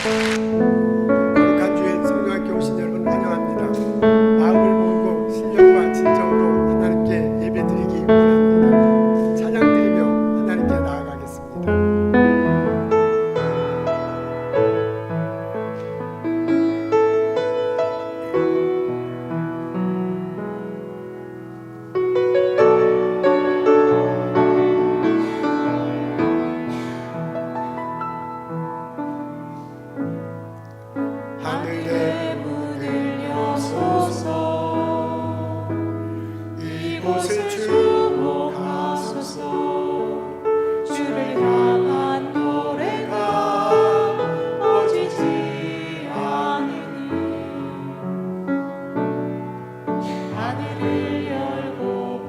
거룩한 주에 성령학교 오신 여러분 환영합니다. 마음을 모으고 신령과 진정으로 하나님께 예배드리기 원합니다. 찬양 드리며 하나님께 나아가겠습니다. 하늘의 문을 여소서 이곳을 주목하소서 주를 향한 노래가 꺼지지 않으니 하늘을 열고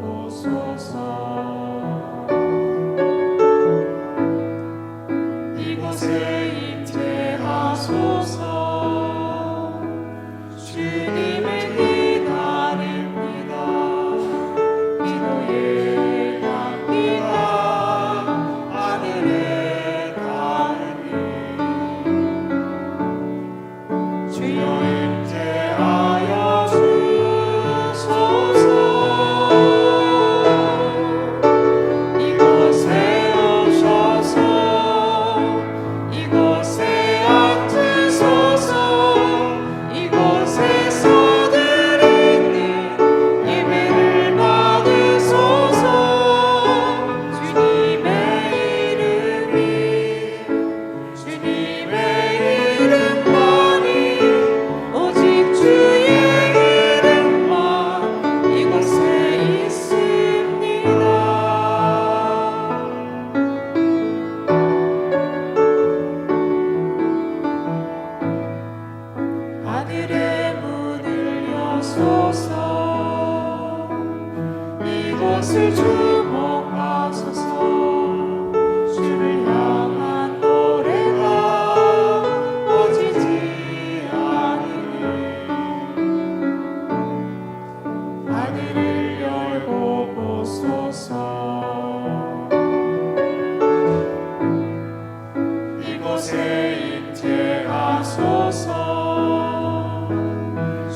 보소서 이곳에 임재하소서 주님을 기다립니다. 기도의 향기가 하늘에 닿으니 주여 임재하여 주소서. 이곳에 오셔서 이곳에 앉으소서. 이곳에서 드리는 예배를 받으소서. 주님의 이름만이 오직 주의 이름만 이곳에 있습니다. 하늘의 문을 여소서 이곳을 주목하소서 주를 향한 노래가 꺼지지 않으니 하늘을 열고 보소서. 이곳에 임재하소서.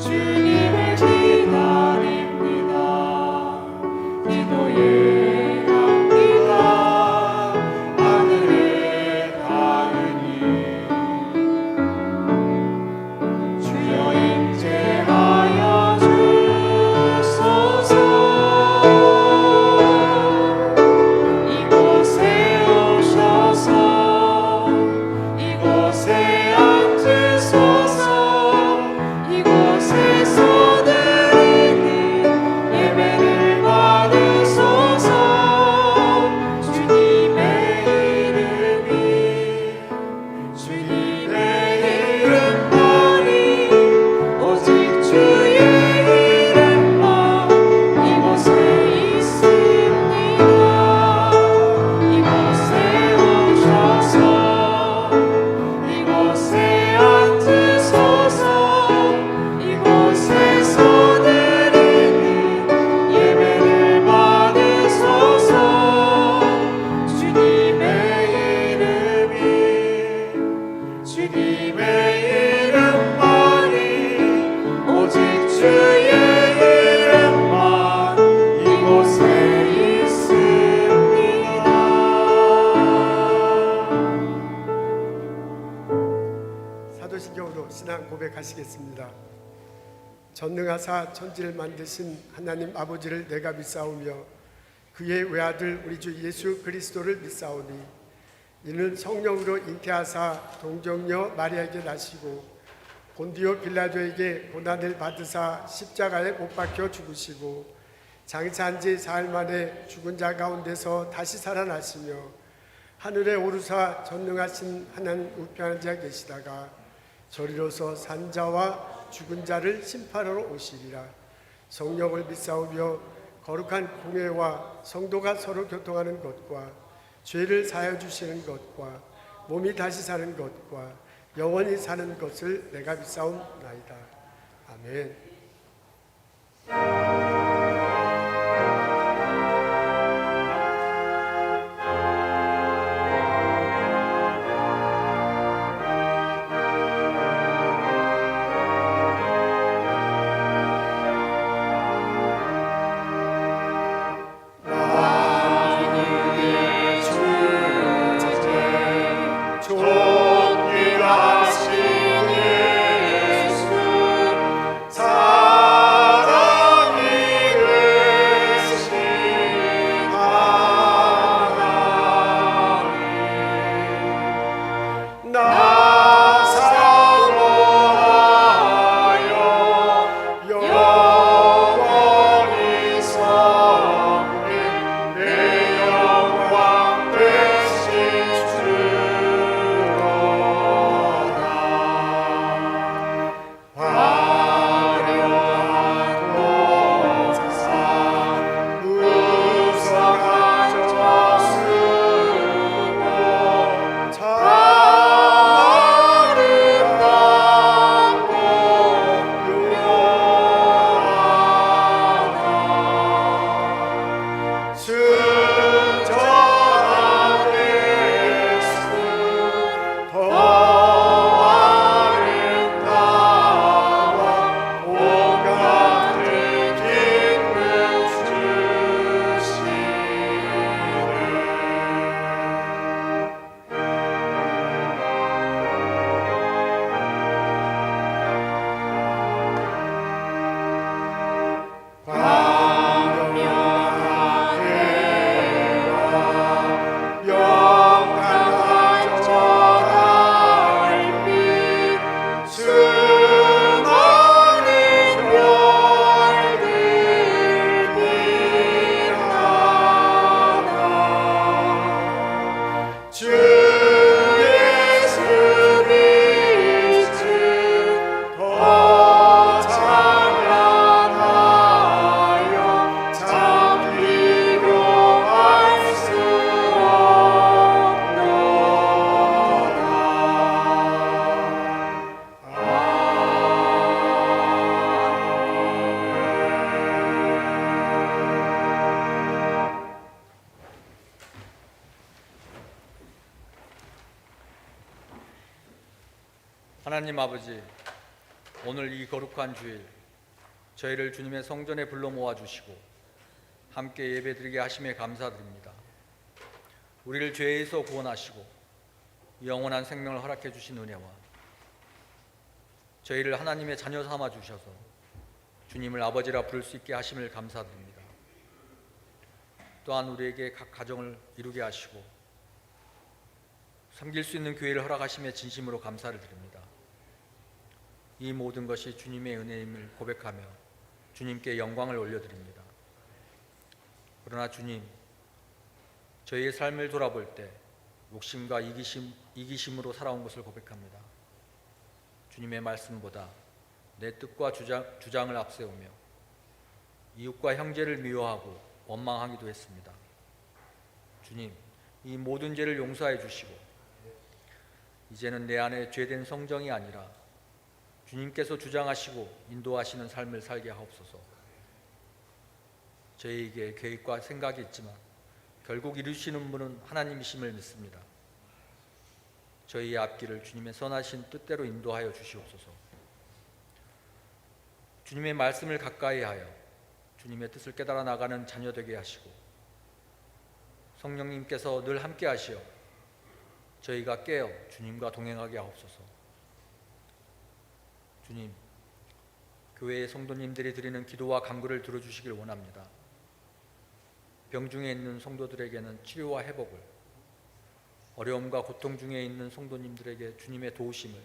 주님을 기다립니다. 기도의 향기가 하늘에 닿으니 주여 임재하여 주소서. 이곳에 오셔서 이곳에 앉으소서. 이곳에서 드리는 예배를 받으소서. 주님의 이름만이 오직 주의 이름만 이곳에 있습니다. 이곳에 오셔서 이곳에 앉으소서. 이곳에서 드리는 예배를 받으소서. 주님의 이름만이 오직 주의 이름만 이곳에 있습니다. 사도신경으로 신앙 고백하시겠습니다. 전능하사 천지를 만드신 하나님 아버지를 내가 믿사오며 그의 외아들 우리 주 예수 그리스도를 믿사오니 이는 성령으로 잉태하사 동정녀 마리아에게 나시고 본디오 빌라도에게 고난을 받으사 십자가에 못 박혀 죽으시고 장사한 지 사흘 만에 죽은 자 가운데서 다시 살아나시며 하늘에 오르사 전능하신 하나님 우편한 자 계시다가 저리로서 산 자와 죽은 자를 심판하러 오시리라. 성령을 믿사오며 거룩한 공회와 성도가 서로 교통하는 것과 죄를 사하여 주시는 것과 몸이 다시 사는 것과 영원히 사는 것을 내가 믿사옵나이다. 아멘. 하나님 아버지, 오늘 이 거룩한 주일 저희를 주님의 성전에 불러 모아 주시고 함께 예배드리게 하심에 감사드립니다. 우리를 죄에서 구원하시고 영원한 생명을 허락해 주신 은혜와 저희를 하나님의 자녀 삼아 주셔서 주님을 아버지라 부를 수 있게 하심을 감사드립니다. 또한 우리에게 각 가정을 이루게 하시고 섬길 수 있는 교회를 허락하심에 진심으로 감사를 드립니다. 이 모든 것이 주님의 은혜임을 고백하며 주님께 영광을 올려드립니다. 그러나 주님, 저희의 삶을 돌아볼 때 욕심과 이기심으로 살아온 것을 고백합니다. 주님의 말씀보다 내 뜻과 주장을 앞세우며 이웃과 형제를 미워하고 원망하기도 했습니다. 주님, 이 모든 죄를 용서해 주시고 이제는 내 안에 죄된 성정이 아니라 주님께서 주장하시고 인도하시는 삶을 살게 하옵소서. 저희에게 계획과 생각이 있지만 결국 이루시는 분은 하나님이심을 믿습니다. 저희의 앞길을 주님의 선하신 뜻대로 인도하여 주시옵소서. 주님의 말씀을 가까이 하여 주님의 뜻을 깨달아 나가는 자녀 되게 하시고 성령님께서 늘 함께 하시어 저희가 깨어 주님과 동행하게 하옵소서. 주님, 교회의 성도님들이 드리는 기도와 간구를 들어주시길 원합니다. 병중에 있는 성도들에게는 치료와 회복을, 어려움과 고통 중에 있는 성도님들에게 주님의 도우심을,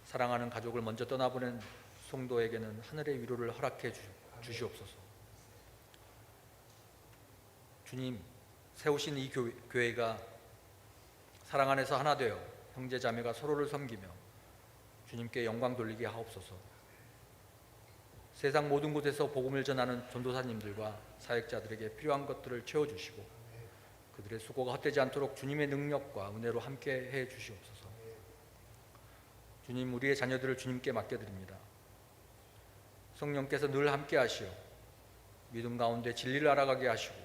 사랑하는 가족을 먼저 떠나보낸 성도에게는 하늘의 위로를 허락해 주시옵소서. 주님, 세우신 이 교회가 사랑 안에서 하나 되어 형제 자매가 서로를 섬기며 주님께 영광 돌리게 하옵소서. 세상 모든 곳에서 복음을 전하는 전도사님들과 사역자들에게 필요한 것들을 채워주시고 그들의 수고가 헛되지 않도록 주님의 능력과 은혜로 함께 해 주시옵소서. 주님, 우리의 자녀들을 주님께 맡겨드립니다. 성령께서 늘 함께 하시어 믿음 가운데 진리를 알아가게 하시고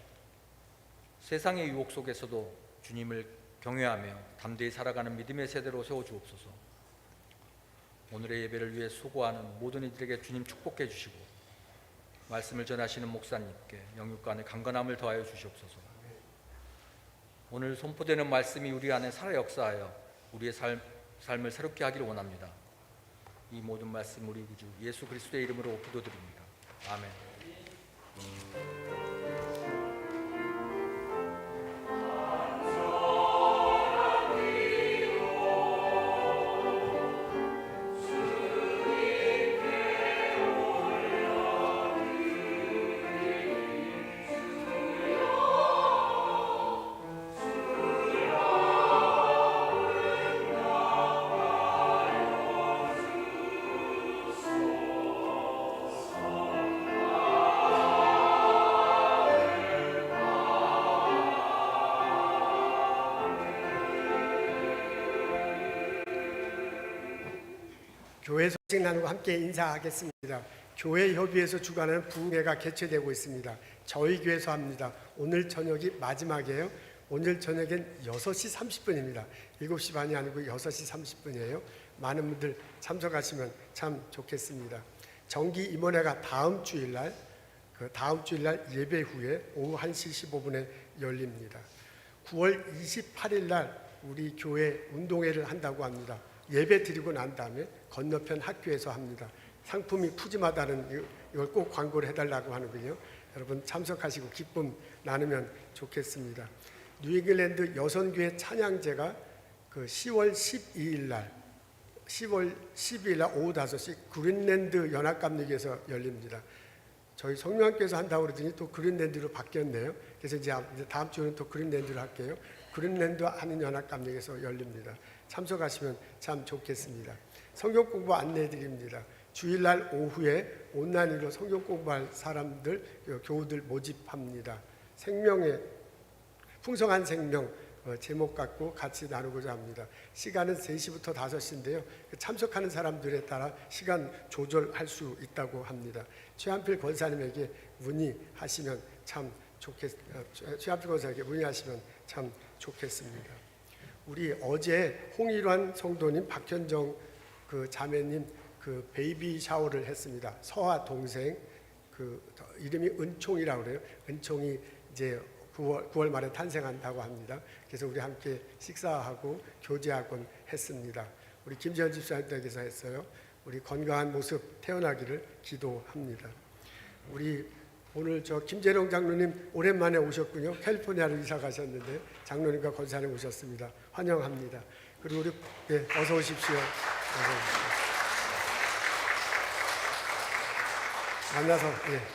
세상의 유혹 속에서도 주님을 경외하며 담대히 살아가는 믿음의 세대로 세워주옵소서. 오늘의 예배를 위해 수고하는 모든 이들에게 주님 축복해 주시고 말씀을 전하시는 목사님께 영육간의 강건함을 더하여 주시옵소서. 오늘 선포되는 말씀이 우리 안에 살아 역사하여 우리의 삶을 새롭게 하기를 원합니다. 이 모든 말씀 우리 구주 예수 그리스도의 이름으로 기도드립니다. 아멘. 교회 소식 나누고 함께 인사하겠습니다. 교회 협의회에서 주관하는 부흥회가 개최되고 있습니다. 저희 교회에서 합니다. 오늘 저녁이 마지막이에요. 오늘 저녁엔 6시 30분입니다. 7시 반이 아니고 6시 30분이에요. 많은 분들 참석하시면 참 좋겠습니다. 정기 임원회가 다음 주일날 예배 후에 오후 1시 15분에 열립니다. 9월 28일 날 우리 교회 운동회를 한다고 합니다. 예배 드리고 난 다음에 건너편 학교에서 합니다. 상품이 푸짐하다는 이걸 꼭 광고를 해달라고 하는군요. 여러분 참석하시고 기쁨 나누면 좋겠습니다. 뉴잉글랜드 여선교회 찬양제가 10월 12일 날 오후 5시 그린랜드 연합감리교에서 열립니다. 저희 성령학교에서 한다고 그러더니 또 그린랜드로 바뀌었네요. 그래서 이제 다음 주는 또 그린랜드로 할게요. 그린랜드 하는 연합감리교에서 열립니다. 참석하시면 참 좋겠습니다. 성경 공부 안내해 드립니다. 주일날 오후에 온라인으로 성경 공부할 사람들, 교우들 모집합니다. 생명의 풍성한 생명 제목 갖고 같이 나누고자 합니다. 시간은 3시부터 5시인데요. 참석하는 사람들에 따라 시간 조절할 수 있다고 합니다. 최한필 권사님에게 문의하시면 참 좋겠습니다. 우리 어제 홍일환 성도님, 박현정 그 자매님 그 베이비 샤워를 했습니다. 서아 동생 그 이름이 은총이라고 그래요. 은총이 이제 9월 말에 탄생한다고 합니다. 그래서 우리 함께 식사하고 교제학원 했습니다. 우리 김재현 집사님께서 했어요. 우리 건강한 모습 태어나기를 기도합니다. 우리 오늘 저 김재룡 장로님 오랜만에 오셨군요. 캘리포니아로 이사 가셨는데 장로님과 권사님 오셨습니다. 환영합니다. 그리고 우리 어서 오십시오.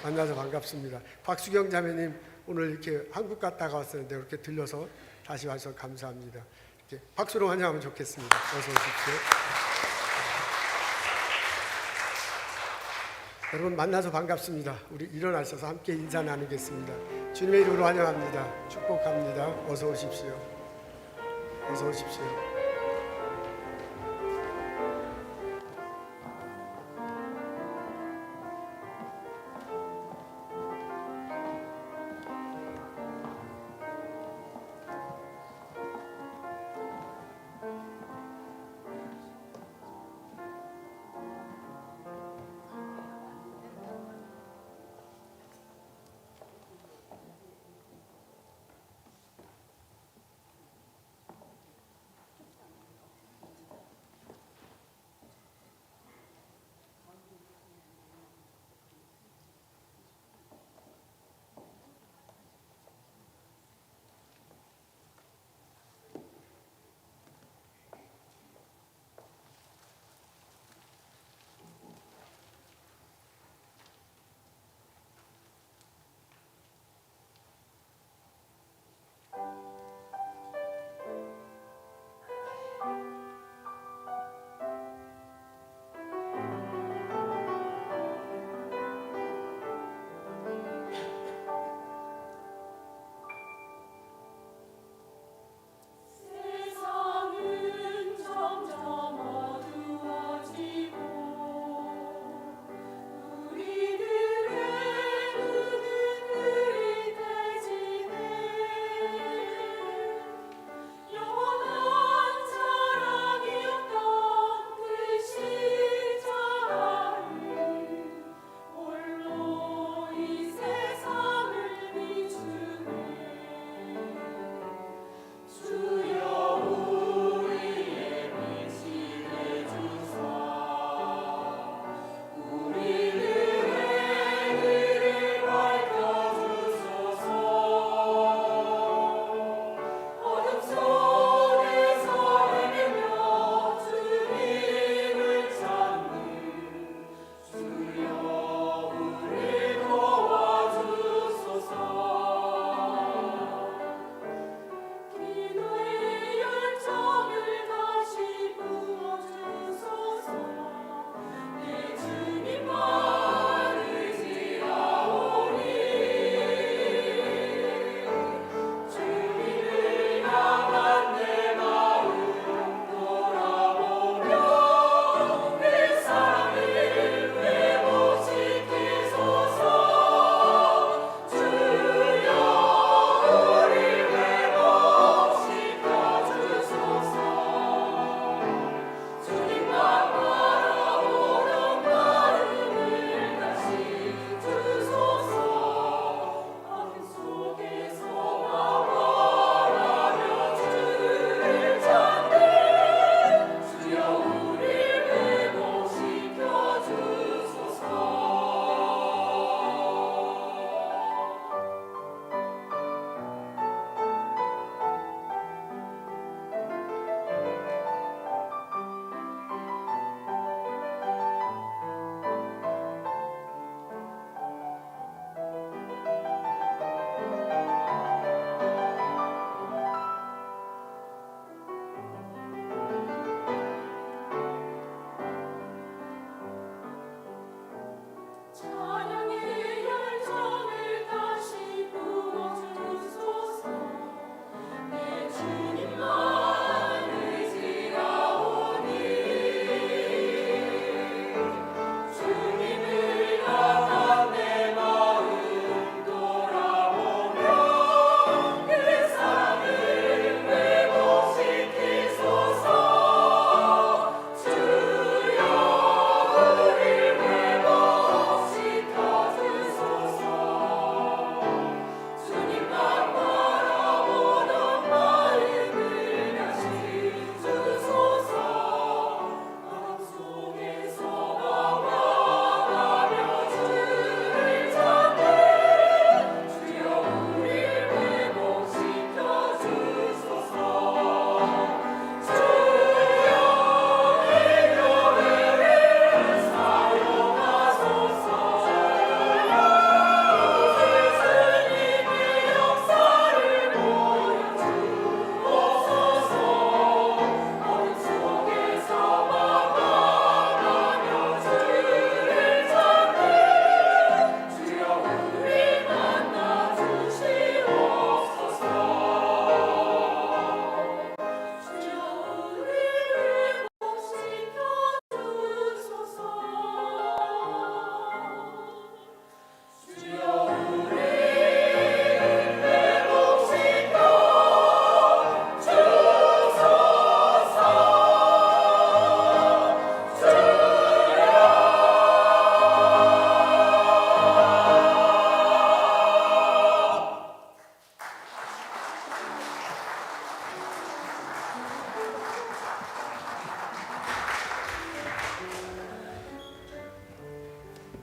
만나서 반갑습니다. 박수경 자매님 오늘 이렇게 한국 갔다가 왔었는데 이렇게 들려서 다시 와서 감사합니다. 이렇게 박수로 환영하면 좋겠습니다. 어서 오십시오. 여러분 만나서 반갑습니다. 우리 일어나셔서 함께 인사 나누겠습니다. 주님의 이름으로 환영합니다. 축복합니다. 어서 오십시오. 어서 오십시오.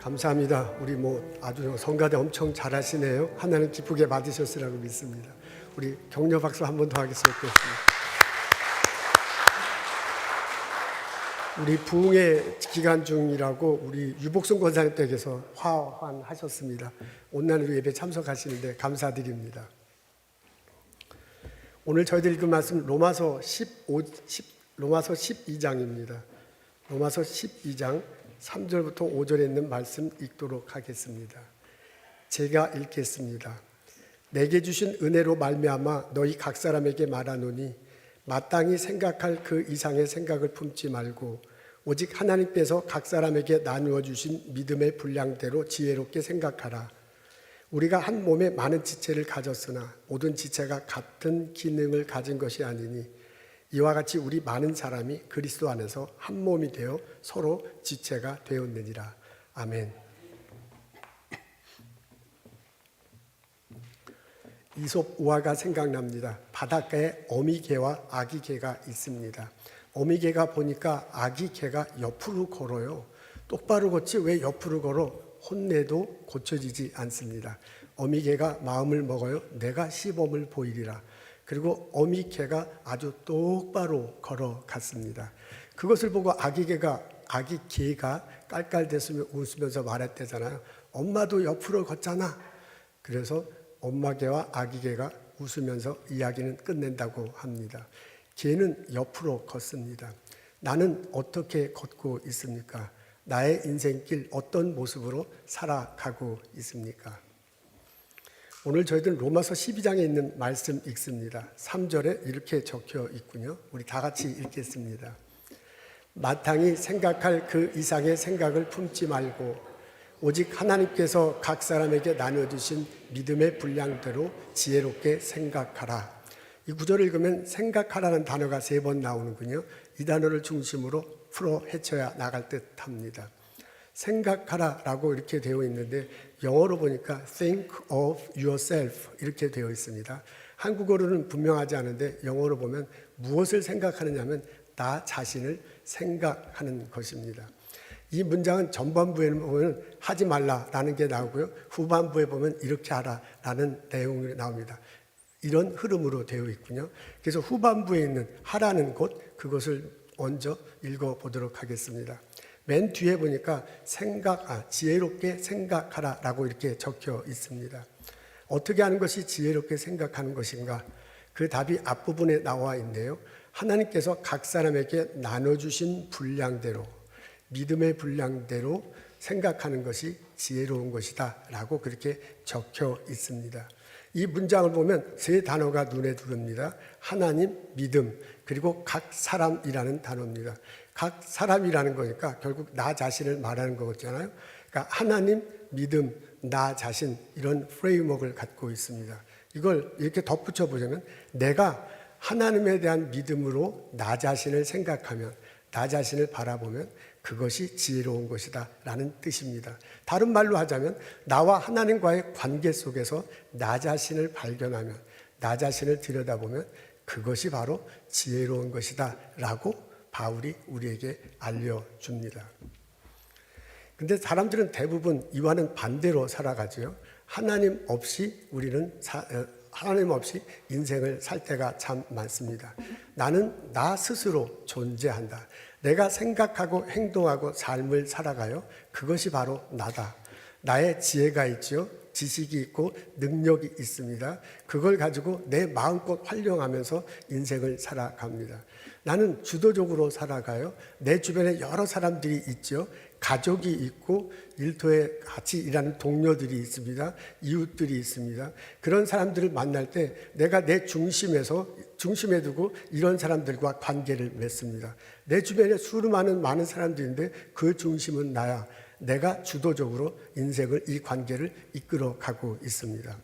감사합니다. 우리 아주 성가대 엄청 잘하시네요. 하나님 기쁘게 받으셨으라고 믿습니다. 우리 격려 박수 한 번 더 하겠습니다. 우리 부흥의 기간 중이라고 우리 유복순 권사님 댁에서 화환하셨습니다. 온난으로 예배 참석하시는데 감사드립니다. 오늘 저희들 읽은 말씀 로마서 12장입니다. 로마서 12장 3절부터 5절에 있는 말씀 읽도록 하겠습니다. 제가 읽겠습니다. 내게 주신 은혜로 말미암아 너희 각 사람에게 말하노니 마땅히 생각할 그 이상의 생각을 품지 말고 오직 하나님께서 각 사람에게 나누어 주신 믿음의 분량대로 지혜롭게 생각하라. 우리가 한 몸에 많은 지체를 가졌으나 모든 지체가 같은 기능을 가진 것이 아니니 이와 같이 우리 많은 사람이 그리스도 안에서 한 몸이 되어 서로 지체가 되었느니라. 아멘. 이솝 우화가 생각납니다. 바닷가에 어미개와 아기개가 있습니다. 어미개가 보니까 아기개가 옆으로 걸어요. 똑바로 걷지 왜 옆으로 걸어? 혼내도 고쳐지지 않습니다. 어미개가 마음을 먹어요. 내가 시범을 보이리라. 그리고 어미개가 아주 똑바로 걸어갔습니다. 그것을 보고 아기개가 깔깔대으며 웃으면서 말했대잖아요. 엄마도 옆으로 걷잖아. 그래서 엄마개와 아기개가 웃으면서 이야기는 끝낸다고 합니다. 개는 옆으로 걷습니다. 나는 어떻게 걷고 있습니까? 나의 인생길 어떤 모습으로 살아가고 있습니까? 오늘 저희들 로마서 12장에 있는 말씀 읽습니다. 3절에 이렇게 적혀 있군요. 우리 다 같이 읽겠습니다. 마땅히 생각할 그 이상의 생각을 품지 말고 오직 하나님께서 각 사람에게 나눠주신 믿음의 분량대로 지혜롭게 생각하라. 이 구절을 읽으면 생각하라는 단어가 3번 나오는군요. 이 단어를 중심으로 풀어 헤쳐야 나갈 듯합니다. 생각하라라고 이렇게 되어 있는데 영어로 보니까 think of yourself 이렇게 되어 있습니다. 한국어로는 분명하지 않은데 영어로 보면 무엇을 생각하느냐면 나 자신을 생각하는 것입니다. 이 문장은 전반부에는 보면 하지 말라라는 게 나오고요. 후반부에 보면 이렇게 하라라는 내용이 나옵니다. 이런 흐름으로 되어 있군요. 그래서 후반부에 있는 하라는 곳 그것을 먼저 읽어보도록 하겠습니다. 맨 뒤에 보니까 지혜롭게 생각하라라고 이렇게 적혀 있습니다. 어떻게 하는 것이 지혜롭게 생각하는 것인가? 그 답이 앞부분에 나와 있네요. 하나님께서 각 사람에게 나눠주신 분량대로 믿음의 분량대로 생각하는 것이 지혜로운 것이다 라고 그렇게 적혀 있습니다. 이 문장을 보면 3 단어가 눈에 들어옵니다. 하나님, 믿음, 그리고 각 사람이라는 단어입니다. 각 사람이라는 거니까 결국 나 자신을 말하는 거잖아요. 그러니까 하나님, 믿음, 나 자신 이런 프레임워크를 갖고 있습니다. 이걸 이렇게 덧붙여 보자면 내가 하나님에 대한 믿음으로 나 자신을 생각하면 나 자신을 바라보면 그것이 지혜로운 것이다 라는 뜻입니다. 다른 말로 하자면 나와 하나님과의 관계 속에서 나 자신을 발견하면 나 자신을 들여다보면 그것이 바로 지혜로운 것이다 라고 바울이 우리에게 알려줍니다. 근데 사람들은 대부분 이와는 반대로 살아가죠. 하나님 없이 인생을 살 때가 참 많습니다. 나는 나 스스로 존재한다. 내가 생각하고 행동하고 삶을 살아가요. 그것이 바로 나다. 나의 지혜가 있죠. 지식이 있고 능력이 있습니다. 그걸 가지고 내 마음껏 활용하면서 인생을 살아갑니다. 나는 주도적으로 살아가요. 내 주변에 여러 사람들이 있죠. 가족이 있고 일터에 같이 일하는 동료들이 있습니다. 이웃들이 있습니다. 그런 사람들을 만날 때 내가 내 중심에 두고 이런 사람들과 관계를 맺습니다. 내 주변에 수많은 많은 사람들인데 그 중심은 나야. 내가 주도적으로 인생을 이 관계를 이끌어 가고 있습니다.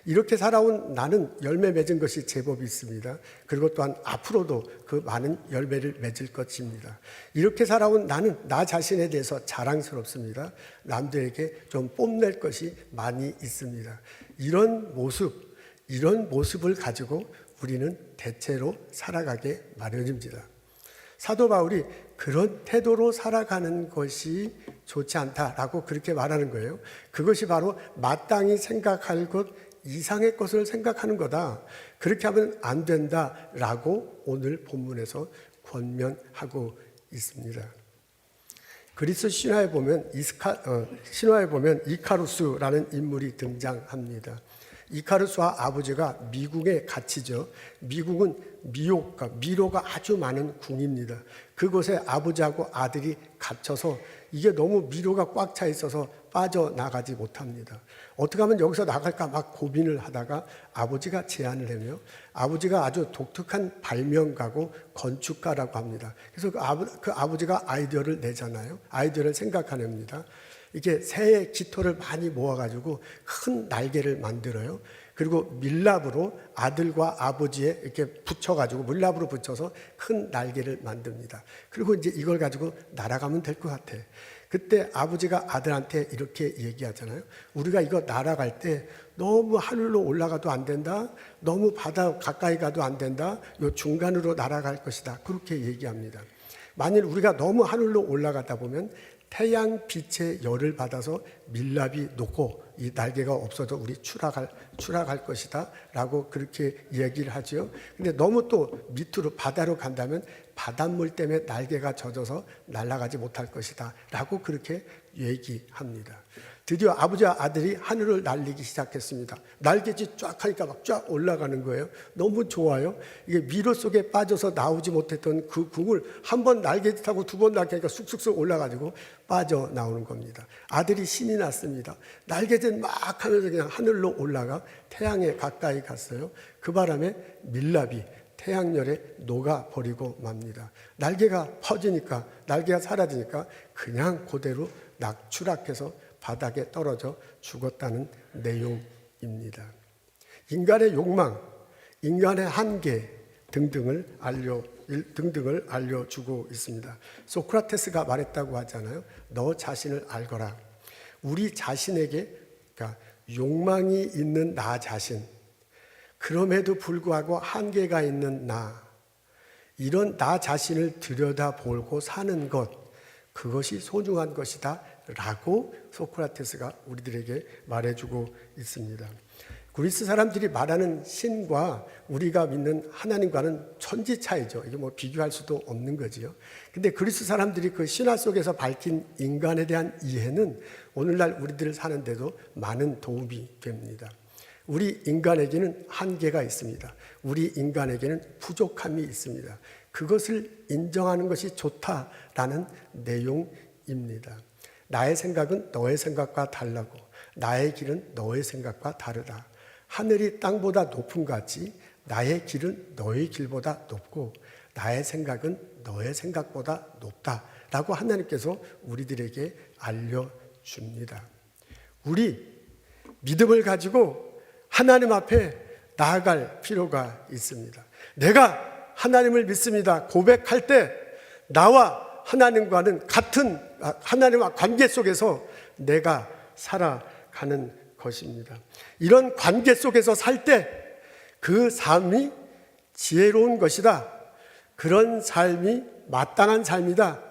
이렇게 살아온 나는 열매 맺은 것이 제법 있습니다. 그리고 또한 앞으로도 그 많은 열매를 맺을 것입니다. 이렇게 살아온 나는 나 자신에 대해서 자랑스럽습니다. 남들에게 좀 뽐낼 것이 많이 있습니다. 이런 모습을 가지고 우리는 대체로 살아가게 마련입니다. 사도 바울이 그런 태도로 살아가는 것이 좋지 않다라고 그렇게 말하는 거예요. 그것이 바로 마땅히 생각할 것 이상의 것을 생각하는 거다. 그렇게 하면 안 된다라고 오늘 본문에서 권면하고 있습니다. 그리스 신화에 보면 이카루스라는 인물이 등장합니다. 이카루스와 아버지가 미궁에 갇히죠. 미궁은 미로가 아주 많은 궁입니다. 그곳에 아버지하고 아들이 갇혀서 이게 너무 미로가 꽉 차 있어서 빠져나가지 못합니다. 어떻게 하면 여기서 나갈까 막 고민을 하다가 아버지가 제안을 하며, 아버지가 아주 독특한 발명가고 건축가라고 합니다. 그래서 그 아버지가 아이디어를 내잖아요. 아이디어를 생각하냅니다. 이게 새의 깃털을 많이 모아가지고 큰 날개를 만들어요. 그리고 밀랍으로 아들과 아버지에 이렇게 붙여가지고 밀랍으로 붙여서 큰 날개를 만듭니다. 그리고 이제 이걸 가지고 날아가면 될 것 같아. 그때 아버지가 아들한테 이렇게 얘기하잖아요. 우리가 이거 날아갈 때 너무 하늘로 올라가도 안 된다. 너무 바다 가까이 가도 안 된다. 요 중간으로 날아갈 것이다. 그렇게 얘기합니다. 만일 우리가 너무 하늘로 올라가다 보면 태양 빛의 열을 받아서 밀랍이 녹고 이 날개가 없어져 우리 추락할 것이다 라고 그렇게 얘기를 하죠. 근데 너무 또 밑으로 바다로 간다면 바닷물 때문에 날개가 젖어서 날아가지 못할 것이다 라고 그렇게 얘기합니다. 드디어 아버지와 아들이 하늘을 날리기 시작했습니다. 날개짓 쫙 하니까 막 쫙 올라가는 거예요. 너무 좋아요. 이게 미로 속에 빠져서 나오지 못했던 그 궁을 한 번 날개짓 하고 두 번 날개가 쑥쑥쑥 올라가지고 빠져나오는 겁니다. 아들이 신이 났습니다. 날개짓 막 하면서 그냥 하늘로 올라가 태양에 가까이 갔어요. 그 바람에 밀랍이 태양열에 녹아버리고 맙니다. 날개가 퍼지니까, 날개가 사라지니까 그냥 그대로 추락해서 바닥에 떨어져 죽었다는 내용입니다. 인간의 욕망, 인간의 한계 등등을 알려주고 있습니다. 소크라테스가 말했다고 하잖아요. 너 자신을 알거라. 우리 자신에게, 그러니까 욕망이 있는 나 자신, 그럼에도 불구하고 한계가 있는 나, 이런 나 자신을 들여다보고 사는 것, 그것이 소중한 것이다 라고 소크라테스가 우리들에게 말해주고 있습니다. 그리스 사람들이 말하는 신과 우리가 믿는 하나님과는 천지 차이죠. 이게 뭐 비교할 수도 없는 거지요. 근데 그리스 사람들이 그 신화 속에서 밝힌 인간에 대한 이해는 오늘날 우리들 사는데도 많은 도움이 됩니다. 우리 인간에게는 한계가 있습니다. 우리 인간에게는 부족함이 있습니다. 그것을 인정하는 것이 좋다라는 내용입니다. 나의 생각은 너의 생각과 다르고 나의 길은 너의 생각과 다르다. 하늘이 땅보다 높은 것 같이 나의 길은 너의 길보다 높고 나의 생각은 너의 생각보다 높다라고 하나님께서 우리들에게 알려줍니다. 우리 믿음을 가지고 하나님 앞에 나아갈 필요가 있습니다. 내가 하나님을 믿습니다. 고백할 때 나와 하나님과는 같은 하나님과 관계 속에서 내가 살아가는 것입니다. 이런 관계 속에서 살 때 그 삶이 지혜로운 것이다. 그런 삶이 마땅한 삶이다.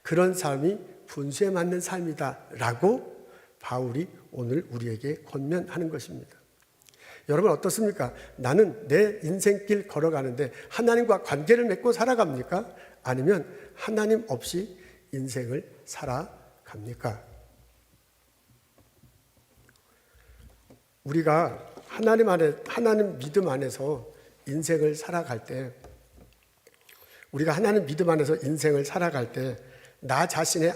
그런 삶이 분수에 맞는 삶이다 라고 바울이 오늘 우리에게 권면하는 것입니다. 여러분 어떻습니까? 나는 내 인생길 걸어가는데 하나님과 관계를 맺고 살아갑니까? 아니면 하나님 없이 인생을 살아갑니까? 우리가 하나님 믿음 안에서 인생을 살아갈 때, 우리가 하나님 믿음 안에서 인생을 살아갈 때 나 자신에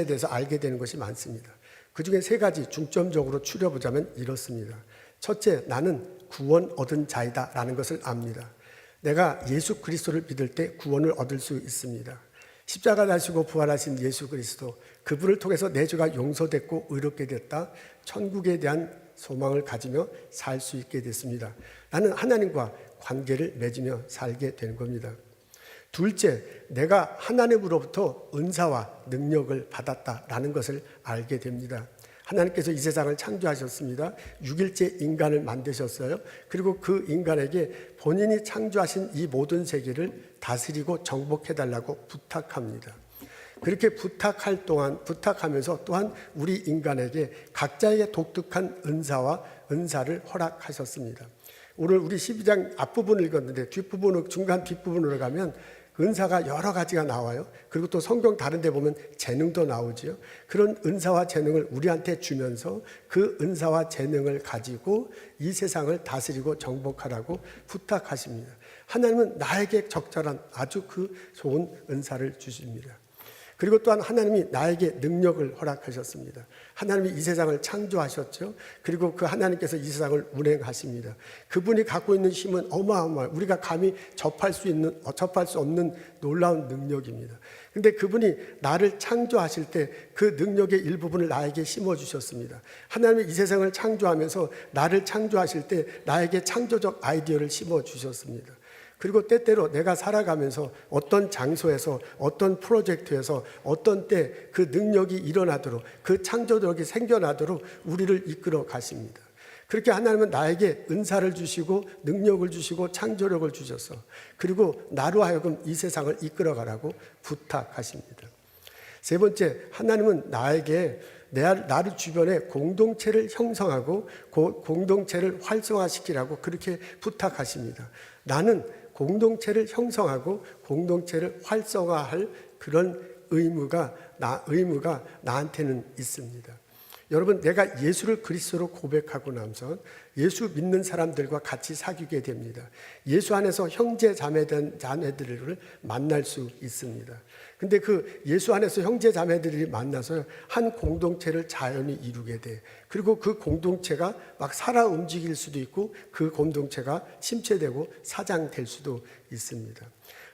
대해서 알게 되는 것이 많습니다. 그 중에 세 가지 중점적으로 추려보자면 이렇습니다. 첫째, 나는 구원 얻은 자이다 라는 것을 압니다. 내가 예수 그리스도를 믿을 때 구원을 얻을 수 있습니다. 십자가 다시고 부활하신 예수 그리스도, 그분을 통해서 내 죄가 용서됐고 의롭게 됐다. 천국에 대한 소망을 가지며 살 수 있게 됐습니다. 나는 하나님과 관계를 맺으며 살게 되는 겁니다. 둘째, 내가 하나님으로부터 은사와 능력을 받았다라는 것을 알게 됩니다. 하나님께서 이 세상을 창조하셨습니다. 6일째 인간을 만드셨어요. 그리고 그 인간에게 본인이 창조하신 이 모든 세계를 다스리고 정복해달라고 부탁합니다. 그렇게 부탁하면서 또한 우리 인간에게 각자에게 독특한 은사를 허락하셨습니다. 오늘 우리 12장 앞부분을 읽었는데 중간 뒷부분으로 가면 은사가 여러 가지가 나와요. 그리고 또 성경 다른 데 보면 재능도 나오지요. 그런 은사와 재능을 우리한테 주면서 그 은사와 재능을 가지고 이 세상을 다스리고 정복하라고 부탁하십니다. 하나님은 나에게 적절한 아주 그 좋은 은사를 주십니다. 그리고 또한 하나님이 나에게 능력을 허락하셨습니다. 하나님이 이 세상을 창조하셨죠. 그리고 그 하나님께서 이 세상을 운행하십니다. 그분이 갖고 있는 힘은 어마어마해요. 우리가 감히 접할 수 없는 놀라운 능력입니다. 근데 그분이 나를 창조하실 때 그 능력의 일부분을 나에게 심어주셨습니다. 하나님이 이 세상을 창조하면서 나를 창조하실 때 나에게 창조적 아이디어를 심어주셨습니다. 그리고 때때로 내가 살아가면서 어떤 장소에서 어떤 프로젝트에서 어떤 때 그 능력이 일어나도록 그 창조력이 생겨나도록 우리를 이끌어 가십니다. 그렇게 하나님은 나에게 은사를 주시고 능력을 주시고 창조력을 주셔서 그리고 나로 하여금 이 세상을 이끌어 가라고 부탁하십니다. 세 번째, 하나님은 나에게 나를 주변에 공동체를 형성하고 공동체를 활성화시키라고 그렇게 부탁하십니다. 나는 공동체를 형성하고 공동체를 활성화할 그런 의무가 나한테는 있습니다. 여러분, 내가 예수를 그리스도로 고백하고 나서 예수 믿는 사람들과 같이 사귀게 됩니다. 예수 안에서 형제 자매들을 만날 수 있습니다. 근데 그 예수 안에서 형제 자매들이 만나서 한 공동체를 자연히 이루게 돼. 그리고 그 공동체가 막 살아 움직일 수도 있고 그 공동체가 침체되고 사장될 수도 있습니다.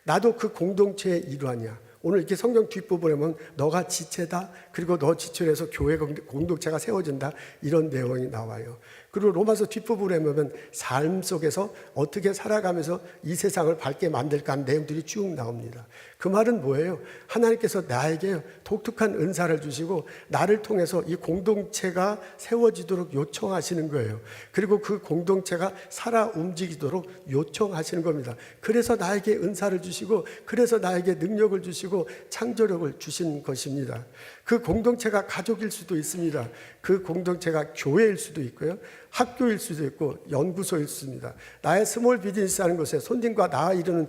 나도 그 공동체의 일환이야. 오늘 이렇게 성경 뒷부분에 보면 너가 지체다. 그리고 너 지체로 해서 교회 공동체가 세워진다. 이런 내용이 나와요. 그리고 로마서 뒷부분에 보면 삶 속에서 어떻게 살아가면서 이 세상을 밝게 만들까 하는 내용들이 쭉 나옵니다. 그 말은 뭐예요? 하나님께서 나에게 독특한 은사를 주시고 나를 통해서 이 공동체가 세워지도록 요청하시는 거예요. 그리고 그 공동체가 살아 움직이도록 요청하시는 겁니다. 그래서 나에게 은사를 주시고 그래서 나에게 능력을 주시고 창조력을 주신 것입니다. 그 공동체가 가족일 수도 있습니다. 그 공동체가 교회일 수도 있고요. 학교일 수도 있고 연구소일 수도 있습니다. 나의 스몰 비즈니스 하는 것에 손님과 나 이루는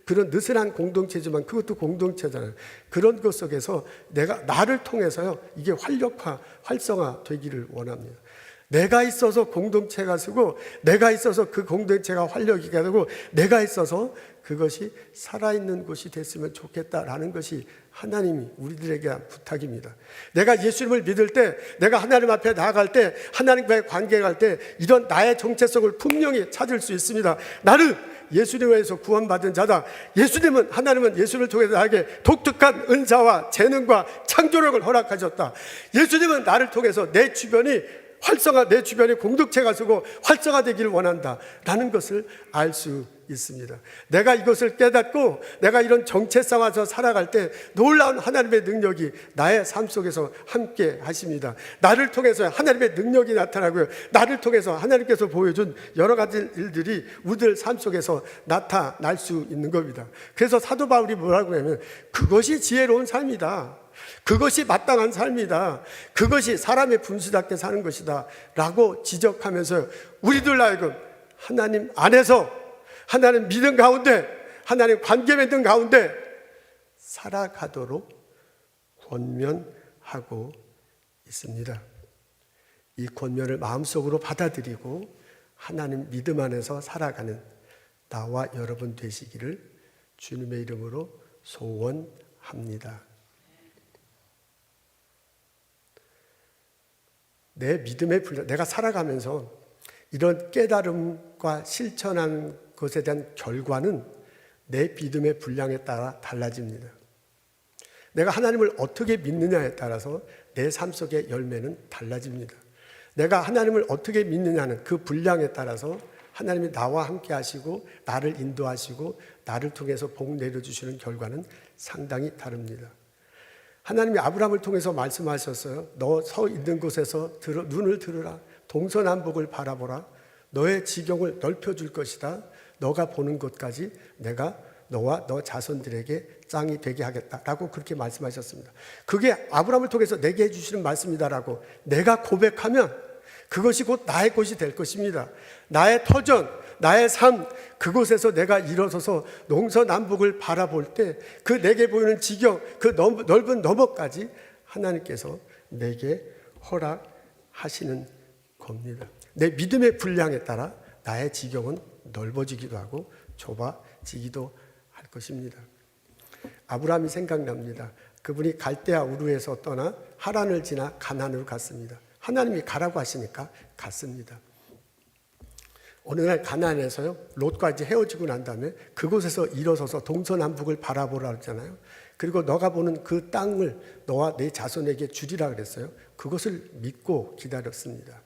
그런 느슨한 공동체지만 그것도 공동체잖아요. 그런 것 속에서 나를 통해서요, 이게 활성화 되기를 원합니다. 내가 있어서 공동체가 쓰고 내가 있어서 그 공동체가 활력이 되고 내가 있어서 그것이 살아있는 곳이 됐으면 좋겠다라는 것이 하나님이 우리들에게 한 부탁입니다. 내가 예수님을 믿을 때, 내가 하나님 앞에 나아갈 때, 하나님과의 관계에 갈 때 이런 나의 정체성을 분명히 찾을 수 있습니다. 나는 예수님에서 구원받은 자다. 하나님은 예수를 통해서 나에게 독특한 은사와 재능과 창조력을 허락하셨다. 예수님은 나를 통해서 내 주변이 공동체가 쓰고 활성화되기를 원한다 라는 것을 알 수 있습니다. 내가 이것을 깨닫고 내가 이런 정체성에서 살아갈 때 놀라운 하나님의 능력이 나의 삶 속에서 함께 하십니다. 나를 통해서 하나님의 능력이 나타나고요, 나를 통해서 하나님께서 보여준 여러 가지 일들이 우리들 삶 속에서 나타날 수 있는 겁니다. 그래서 사도 바울이 뭐라고 하냐면 그것이 지혜로운 삶이다, 그것이 마땅한 삶이다, 그것이 사람의 분수답게 사는 것이다 라고 지적하면서 우리들 하여금 하나님 안에서, 하나님 믿음 가운데, 하나님 관계 맺는 가운데 살아가도록 권면하고 있습니다. 이 권면을 마음속으로 받아들이고 하나님 믿음 안에서 살아가는 나와 여러분 되시기를 주님의 이름으로 소원합니다. 내 믿음의 분량, 내가 살아가면서 이런 깨달음과 실천한 것에 대한 결과는 내 믿음의 분량에 따라 달라집니다. 내가 하나님을 어떻게 믿느냐에 따라서 내 삶 속의 열매는 달라집니다. 내가 하나님을 어떻게 믿느냐는 그 분량에 따라서 하나님이 나와 함께 하시고 나를 인도하시고 나를 통해서 복 내려주시는 결과는 상당히 다릅니다. 하나님이 아브라함을 통해서 말씀하셨어요. 너 서 있는 곳에서 눈을 들으라. 동서남북을 바라보라. 너의 지경을 넓혀줄 것이다. 너가 보는 곳까지 내가 너와 너 자손들에게 짱이 되게 하겠다라고 그렇게 말씀하셨습니다. 그게 아브라함을 통해서 내게 해주시는 말씀이다라고 내가 고백하면 그것이 곧 나의 곳이 될 것입니다. 나의 터전, 나의 삶, 그곳에서 내가 일어서서 동서남북을 바라볼 때 그 내게 보이는 지경, 그 넓은 너머까지 하나님께서 내게 허락하시는 겁니다. 내 믿음의 분량에 따라 나의 지경은 넓어지기도 하고 좁아지기도 할 것입니다. 아브라함이 생각납니다. 그분이 갈대아 우르에서 떠나 하란을 지나 가나안으로 갔습니다. 하나님이 가라고 하시니까 갔습니다. 어느 날 가나안에서요, 롯과 이제 헤어지고 난 다음에 그곳에서 일어서서 동서남북을 바라보라 했잖아요. 그리고 너가 보는 그 땅을 너와 내 자손에게 주리라 그랬어요. 그것을 믿고 기다렸습니다.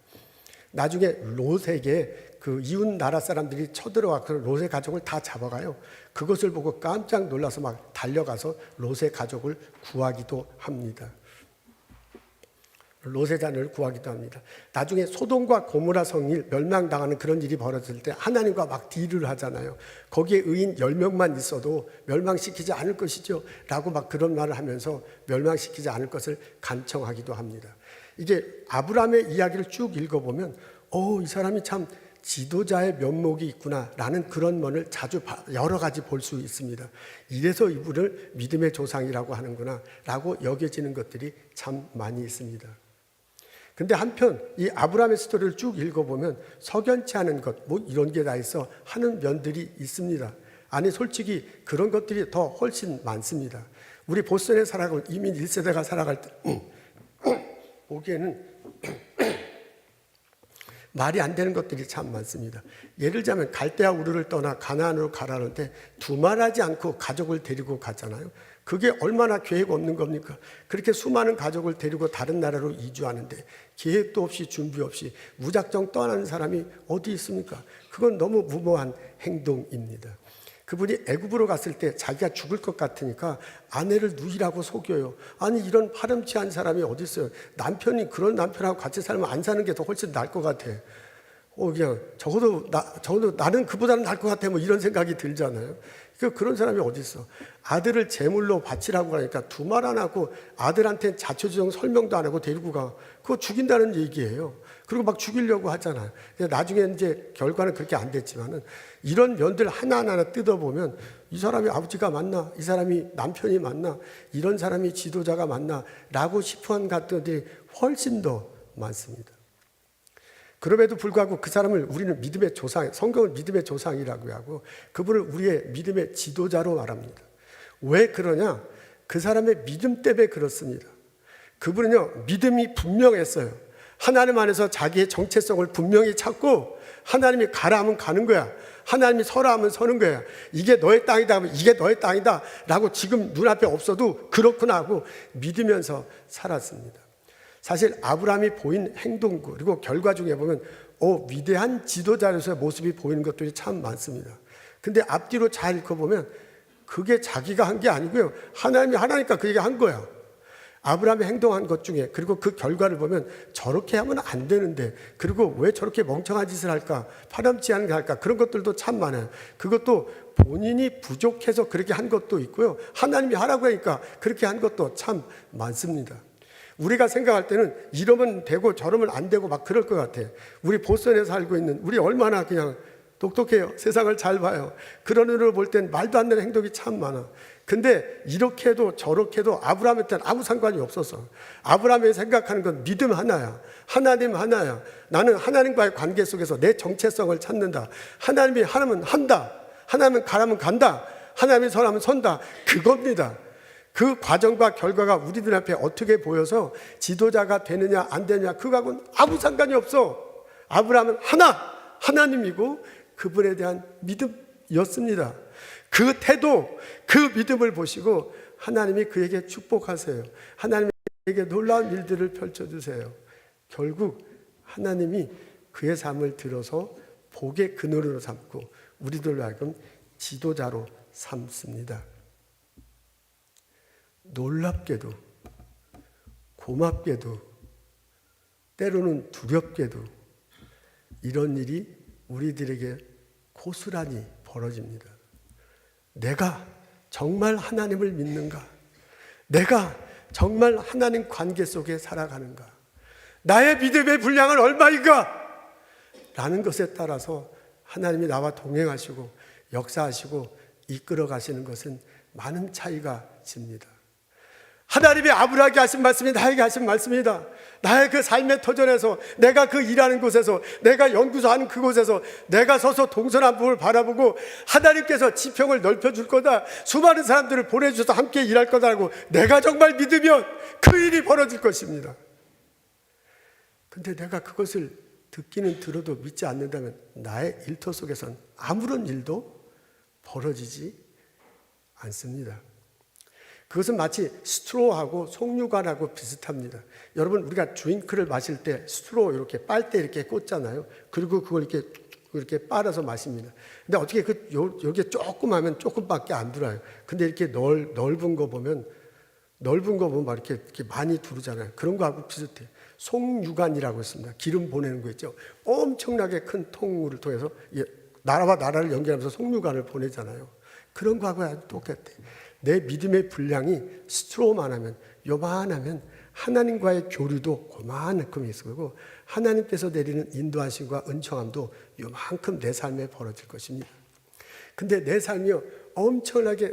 나중에 롯에게 그 이웃 나라 사람들이 쳐들어와 그 롯의 가족을 다 잡아가요. 그것을 보고 깜짝 놀라서 막 달려가서 롯의 가족을 구하기도 합니다. 롯의 자녀를 구하기도 합니다. 나중에 소돔과 고모라 성이 멸망당하는 그런 일이 벌어질 때 하나님과 막 딜을 하잖아요. 거기에 의인 10명만 있어도 멸망시키지 않을 것이죠 라고 막 그런 말을 하면서 멸망시키지 않을 것을 간청하기도 합니다. 이게 아브라함의 이야기를 쭉 읽어보면 이 사람이 참 지도자의 면목이 있구나 라는 그런 면을 자주 여러 가지 볼 수 있습니다. 이래서 이분을 믿음의 조상이라고 하는구나 라고 여겨지는 것들이 참 많이 있습니다. 근데 한편 이 아브라함의 스토리를 쭉 읽어보면 석연치 않은 것, 뭐 이런 게 다 있어 하는 면들이 있습니다. 아니 솔직히 그런 것들이 더 훨씬 많습니다. 우리 보스턴에 살아가고 이민 1세대가 살아갈 때 보기에는 말이 안 되는 것들이 참 많습니다. 예를 들자면 갈대아 우르를 떠나 가나안으로 가라는데 두말하지 않고 가족을 데리고 갔잖아요. 그게 얼마나 계획 없는 겁니까? 그렇게 수많은 가족을 데리고 다른 나라로 이주하는데 계획도 없이 준비 없이 무작정 떠나는 사람이 어디 있습니까? 그건 너무 무모한 행동입니다. 그분이 애굽으로 갔을 때 자기가 죽을 것 같으니까 아내를 누이라고 속여요. 아니 이런 파렴치한 사람이 어디 있어요? 남편이 그런 남편하고 같이 살면 안 사는 게 더 훨씬 나을 것 같아. 그냥 적어도 나는 그보다는 나을 것 같아. 뭐 이런 생각이 들잖아요. 그런 사람이 어디 있어? 아들을 제물로 바치라고 하니까 두말 안 하고 아들한테 자초지종 설명도 안 하고 데리고 가. 그거 죽인다는 얘기예요. 그리고 막 죽이려고 하잖아요. 나중에 이제 결과는 그렇게 안 됐지만은 이런 면들 하나하나 뜯어보면 이 사람이 아버지가 맞나? 이 사람이 남편이 맞나? 이런 사람이 지도자가 맞나? 라고 싶어한 것들이 훨씬 더 많습니다. 그럼에도 불구하고 그 사람을 우리는 믿음의 조상, 성경을 믿음의 조상이라고 하고 그분을 우리의 믿음의 지도자로 말합니다. 왜 그러냐? 그 사람의 믿음 때문에 그렇습니다. 그분은요, 믿음이 분명했어요. 하나님 안에서 자기의 정체성을 분명히 찾고 하나님이 가라 하면 가는 거야. 하나님이 서라 하면 서는 거야. 이게 너의 땅이다 하면 이게 너의 땅이다 라고 지금 눈앞에 없어도 그렇구나 하고 믿으면서 살았습니다. 사실 아브라함이 보인 행동 그리고 결과 중에 보면 위대한 지도자로서의 모습이 보이는 것들이 참 많습니다. 근데 앞뒤로 잘 읽어보면 그게 자기가 한 게 아니고요. 하나님이 하나니까 그 얘기 한 거야. 아브라함이 행동한 것 중에 그리고 그 결과를 보면 저렇게 하면 안 되는데 그리고 왜 저렇게 멍청한 짓을 할까? 파렴치 않은 게 할까? 그런 것들도 참 많아요. 그것도 본인이 부족해서 그렇게 한 것도 있고요. 하나님이 하라고 하니까 그렇게 한 것도 참 많습니다. 우리가 생각할 때는 이러면 되고 저러면 안 되고 막 그럴 것 같아. 우리 보스턴에 살고 있는 우리 얼마나 그냥 똑똑해요. 세상을 잘 봐요. 그런 눈으로 볼 땐 말도 안 되는 행동이 참 많아. 근데 이렇게 해도 저렇게 해도 아브라함한테는 아무 상관이 없었어. 아브라함이 생각하는 건 믿음 하나야. 하나님 하나야. 나는 하나님과의 관계 속에서 내 정체성을 찾는다. 하나님이 하라면 한다. 하나님은 가라면 간다. 하나님이 서라면 선다. 그겁니다. 그 과정과 결과가 우리들 앞에 어떻게 보여서 지도자가 되느냐 안 되느냐 그거하고는 아무 상관이 없어. 아브라함은 하나님이고 그분에 대한 믿음이었습니다. 그 태도, 그 믿음을 보시고 하나님이 그에게 축복하세요. 하나님에게 놀라운 일들을 펼쳐주세요. 결국 하나님이 그의 삶을 들어서 복의 근원으로 삼고 우리들로 하여금 지도자로 삼습니다. 놀랍게도 고맙게도 때로는 두렵게도 이런 일이 우리들에게 고스란히 벌어집니다. 내가 정말 하나님을 믿는가? 내가 정말 하나님 관계 속에 살아가는가? 나의 믿음의 분량은 얼마인가? 라는 것에 따라서 하나님이 나와 동행하시고 역사하시고 이끌어 가시는 것은 많은 차이가 집니다. 하나님이 아브라함에게 하신 말씀이 나에게 하신 말씀이다. 나의 그 삶의 터전에서, 내가 그 일하는 곳에서, 내가 연구소하는 그곳에서 내가 서서 동서남북을 바라보고 하나님께서 지평을 넓혀줄 거다, 수많은 사람들을 보내주셔서 함께 일할 거다라고 내가 정말 믿으면 그 일이 벌어질 것입니다. 근데 내가 그것을 듣기는 들어도 믿지 않는다면 나의 일터 속에선 아무런 일도 벌어지지 않습니다. 그것은 마치 스트로하고 송유관하고 비슷합니다. 여러분, 우리가 드링크를 마실 때 스트로 이렇게 빨대 이렇게 꽂잖아요. 그리고 그걸 이렇게 빨아서 마십니다. 근데 어떻게 여기에 조금 하면 조금밖에 안 들어요. 근데 이렇게 넓은 거 보면 막 이렇게 많이 두르잖아요. 그런 거하고 비슷해요. 송유관이라고 있습니다. 기름 보내는 거 있죠. 엄청나게 큰 통을 통해서 나라와 나라를 연결하면서 송유관을 보내잖아요. 그런 거하고 아주 똑같아요. 내 믿음의 분량이 스트로만 하면, 요만하면 하나님과의 교류도 그만큼 있을 거고, 하나님께서 내리는 인도하심과 은총함도 요만큼 내 삶에 벌어질 것입니다. 근데 내 삶이요,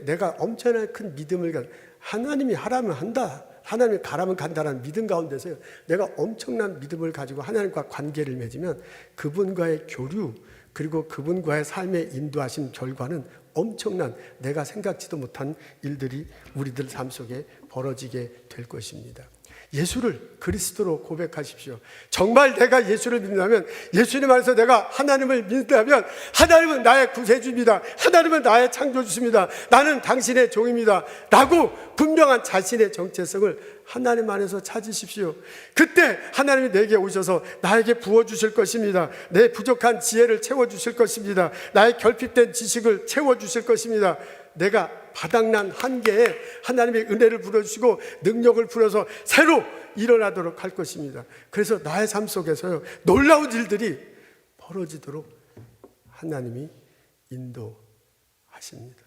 내가 엄청나게 큰 믿음을 가지고, 하나님이 하라면 한다, 하나님이 가라면 간다라는 믿음 가운데서요, 내가 엄청난 믿음을 가지고 하나님과 관계를 맺으면 그분과의 교류, 그리고 그분과의 삶의 인도하신 결과는 엄청난, 내가 생각지도 못한 일들이 우리들 삶 속에 벌어지게 될 것입니다. 예수를 그리스도로 고백하십시오. 정말 내가 예수를 믿는다면, 예수님 안에서 내가 하나님을 믿는다면, 하나님은 나의 구세주입니다. 하나님은 나의 창조주십니다. 나는 당신의 종입니다. 라고 분명한 자신의 정체성을 하나님 안에서 찾으십시오. 그때 하나님이 내게 오셔서 나에게 부어주실 것입니다. 내 부족한 지혜를 채워주실 것입니다. 나의 결핍된 지식을 채워주실 것입니다. 내가 바닥난 한계에 하나님의 은혜를 부어주시고 능력을 부어서 새로 일어나도록 할 것입니다. 그래서 나의 삶 속에서요, 놀라운 일들이 벌어지도록 하나님이 인도하십니다.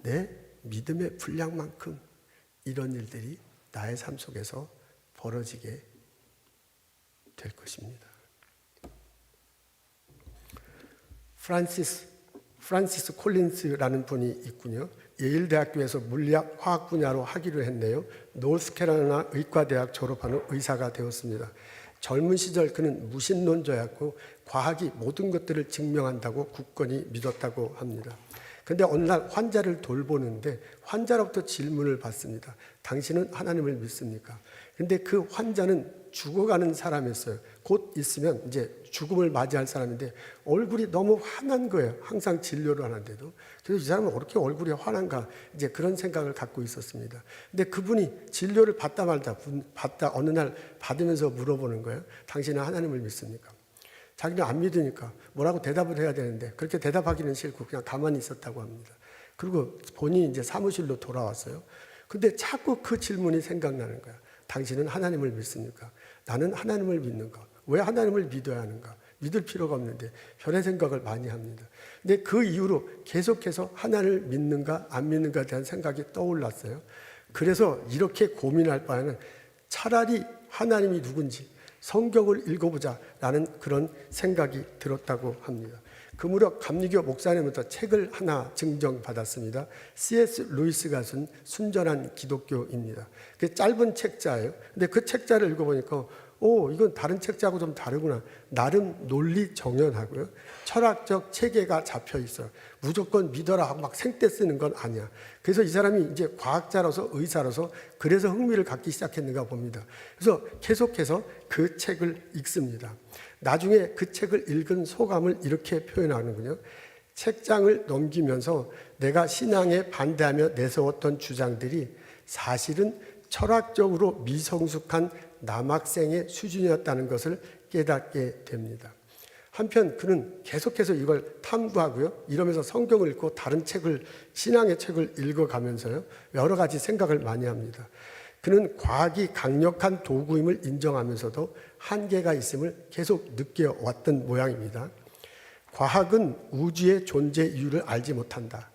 내 믿음의 분량만큼 이런 일들이 나의 삶 속에서 벌어지게 될 것입니다. 프란시스 콜린스라는 분이 있군요. 예일대학교에서 물리학, 화학 분야로 학위를 했네요. 노스캐롤라이나 의과대학 졸업한 후 의사가 되었습니다. 젊은 시절 그는 무신론자였고 과학이 모든 것들을 증명한다고 굳건히 믿었다고 합니다. 그런데 어느 날 환자를 돌보는데 환자로부터 질문을 받습니다. 당신은 하나님을 믿습니까? 그런데 그 환자는 죽어가는 사람이었어요. 곧 있으면 이제 죽음을 맞이할 사람인데 얼굴이 너무 환한 거예요. 항상 진료를 하는데도. 그래서 이 사람은 어떻게 얼굴이 환한가, 이제 그런 생각을 갖고 있었습니다. 근데 그분이 진료를 받다 어느 날 받으면서 물어보는 거예요. 당신은 하나님을 믿습니까? 자기는 안 믿으니까 뭐라고 대답을 해야 되는데 그렇게 대답하기는 싫고 그냥 가만히 있었다고 합니다. 그리고 본인이 이제 사무실로 돌아왔어요. 근데 자꾸 그 질문이 생각나는 거야. 당신은 하나님을 믿습니까? 나는 하나님을 믿는가? 왜 하나님을 믿어야 하는가? 믿을 필요가 없는데 별의 생각을 많이 합니다. 근데 그 이후로 계속해서 하나님을 믿는가 안 믿는가에 대한 생각이 떠올랐어요. 그래서 이렇게 고민할 바에는 차라리 하나님이 누군지 성경을 읽어보자라는 그런 생각이 들었다고 합니다. 그 무렵 감리교 목사님부터 책을 하나 증정받았습니다. C.S. 루이스가 쓴 순전한 기독교입니다. 그 짧은 책자예요. 근데 그 책자를 읽어보니까 이건 다른 책자하고 좀 다르구나. 나름 논리 정연하고요. 철학적 체계가 잡혀 있어요. 무조건 믿어라 하고 막 생떼 쓰는 건 아니야. 그래서 이 사람이 이제 과학자로서 의사로서 그래서 흥미를 갖기 시작했는가 봅니다. 그래서 계속해서 그 책을 읽습니다. 나중에 그 책을 읽은 소감을 이렇게 표현하는군요. 책장을 넘기면서 내가 신앙에 반대하며 내세웠던 주장들이 사실은 철학적으로 미성숙한 남학생의 수준이었다는 것을 깨닫게 됩니다. 한편 그는 계속해서 이걸 탐구하고요. 이러면서 성경을 읽고 다른 책을, 신앙의 책을 읽어가면서요. 여러 가지 생각을 많이 합니다. 그는 과학이 강력한 도구임을 인정하면서도 한계가 있음을 계속 느껴왔던 모양입니다. 과학은 우주의 존재 이유를 알지 못한다.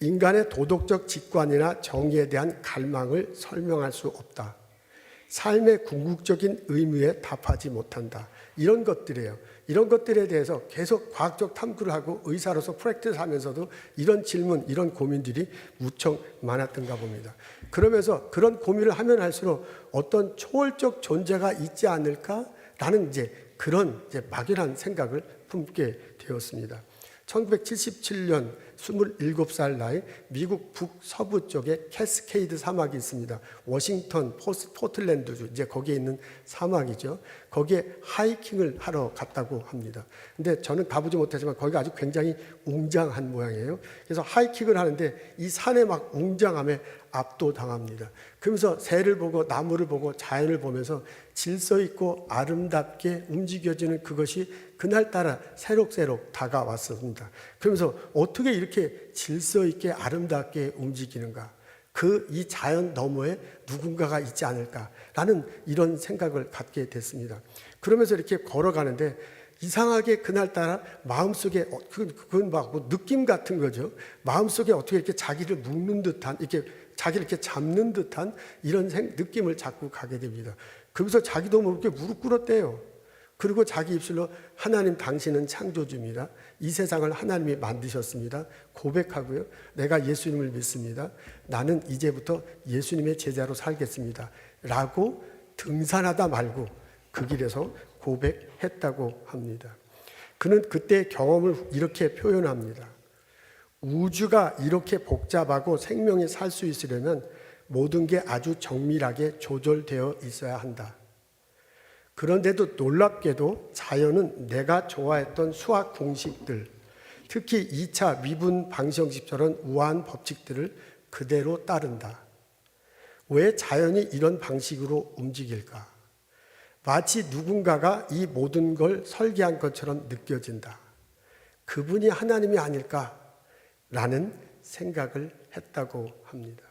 인간의 도덕적 직관이나 정의에 대한 갈망을 설명할 수 없다. 삶의 궁극적인 의무에 답하지 못한다. 이런 것들이에요. 이런 것들에 대해서 계속 과학적 탐구를 하고 의사로서 프랙티스 하면서도 이런 질문, 이런 고민들이 무척 많았던가 봅니다. 그러면서 그런 고민을 하면 할수록 어떤 초월적 존재가 있지 않을까라는 그런 막연한 생각을 품게 되었습니다. 1977년 27살 나이 미국 북서부 쪽에 캐스케이드 사막이 있습니다. 워싱턴 포틀랜드주 거기에 있는 사막이죠. 거기에 하이킹을 하러 갔다고 합니다. 근데 저는 가보지 못했지만 거기가 아주 굉장히 웅장한 모양이에요. 그래서 하이킹을 하는데 이 산의 막 웅장함에 압도당합니다. 그러면서 새를 보고 나무를 보고 자연을 보면서 질서 있고 아름답게 움직여지는 그것이 그날따라 새록새록 다가왔습니다. 그러면서 어떻게 이렇게 질서 있게 아름답게 움직이는가? 이 자연 너머에 누군가가 있지 않을까라는 이런 생각을 갖게 됐습니다. 그러면서 이렇게 걸어가는데 이상하게 그날따라 마음속에 그건 막 느낌 같은 거죠. 마음속에 어떻게 이렇게 자기를 묶는 듯한 자기를 이렇게 잡는 듯한 이런 느낌을 자꾸 가게 됩니다. 그러면서 자기도 모르게 무릎 꿇었대요. 그리고 자기 입술로 하나님 당신은 창조주입니다. 이 세상을 하나님이 만드셨습니다. 고백하고요. 내가 예수님을 믿습니다. 나는 이제부터 예수님의 제자로 살겠습니다. 라고 등산하다 말고 그 길에서 고백했다고 합니다. 그는 그때 경험을 이렇게 표현합니다. 우주가 이렇게 복잡하고 생명이 살 수 있으려면 모든 게 아주 정밀하게 조절되어 있어야 한다. 그런데도 놀랍게도 자연은 내가 좋아했던 수학 공식들, 특히 2차 미분 방정식처럼 우아한 법칙들을 그대로 따른다. 왜 자연이 이런 방식으로 움직일까? 마치 누군가가 이 모든 걸 설계한 것처럼 느껴진다. 그분이 하나님이 아닐까라는 생각을 했다고 합니다.